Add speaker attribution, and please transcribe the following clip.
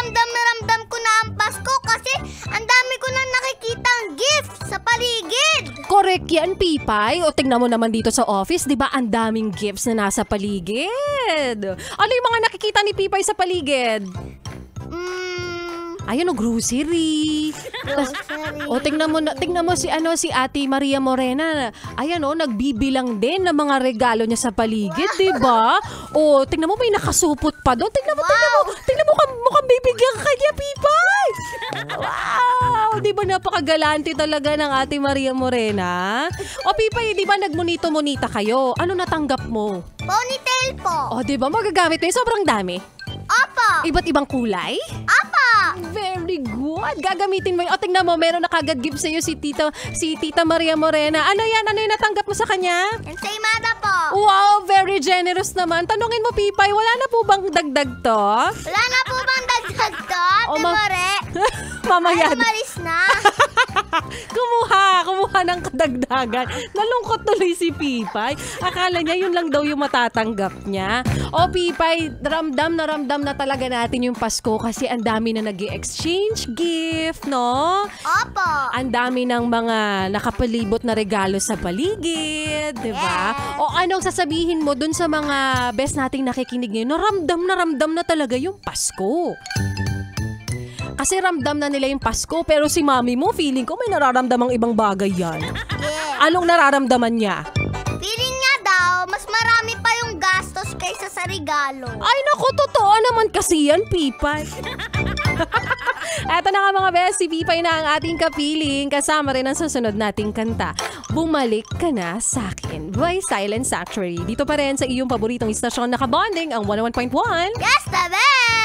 Speaker 1: ramdam ko na ang Pasko kasi ang dami ko na nakikitang gift sa paligid.
Speaker 2: Correct yan, Pipay. O tingnan mo naman dito sa office, di ba ang daming gifts na nasa paligid? Ano yung mga nakikita ni Pipay sa paligid? Ayun o, grocery. O tingnan mo si Ate Maria Morena. Ayan o, nagbibilang din ng mga regalo niya sa paligid, di ba? O tingnan mo, may nakasupot pa doon. Tingnan mo, mukhang bibigyan ka niya, Pipay. Wow, di ba napakagalante talaga ng Ate Maria Morena? O Pipay, di ba nagmonito-monita kayo? Ano natanggap mo?
Speaker 1: Ponytail po.
Speaker 2: O di ba magagamit mo? Sobrang dami.
Speaker 1: Opo.
Speaker 2: Iba't ibang kulay?
Speaker 1: Opo.
Speaker 2: Very good. Gagamitin mo yun. O, tingnan mo, meron na kagad gift sa'yo si Tita Maria Morena. Ano yan? Ano yung natanggap mo sa kanya?
Speaker 1: Ensaymada po.
Speaker 2: Wow, very generous naman. Tanungin mo, Pipay, wala na po bang dagdag to?
Speaker 1: Wala na po bang dagdag to, Ate More?
Speaker 2: Mamaya.
Speaker 1: Ay, umalis na.
Speaker 2: Kumuha ng kadagdagan. Nalungkot tuloy si Pipay. Akala niya yun lang daw yung matatanggap niya. O Pipay, ramdam na talaga natin yung Pasko kasi ang dami na nag-exchange gift, no?
Speaker 1: Opo.
Speaker 2: Ang dami ng mga nakapalibot na regalo sa paligid, di ba?
Speaker 1: Yes.
Speaker 2: O anong sasabihin mo dun sa mga best nating nakikinig ngayon? Ramdam na talaga yung Pasko. Kasi ramdam na nila yung Pasko, pero si mami mo, feeling ko may nararamdamang ibang bagay yan.
Speaker 1: Yeah.
Speaker 2: Anong nararamdaman niya?
Speaker 1: Feeling niya daw, mas marami pa yung gastos kaysa sa regalo.
Speaker 2: Ay naku, totoo naman kasi yan, Pipay. Eto na nga mga best, si Pipay na ang ating kapiling. Kasama rin ang susunod nating kanta. Bumalik Ka Na Sa'kin by Silent Sanctuary. Dito pa rin sa iyong paboritong istasyon na kabonding, ang 101.1.
Speaker 1: Yes, the best!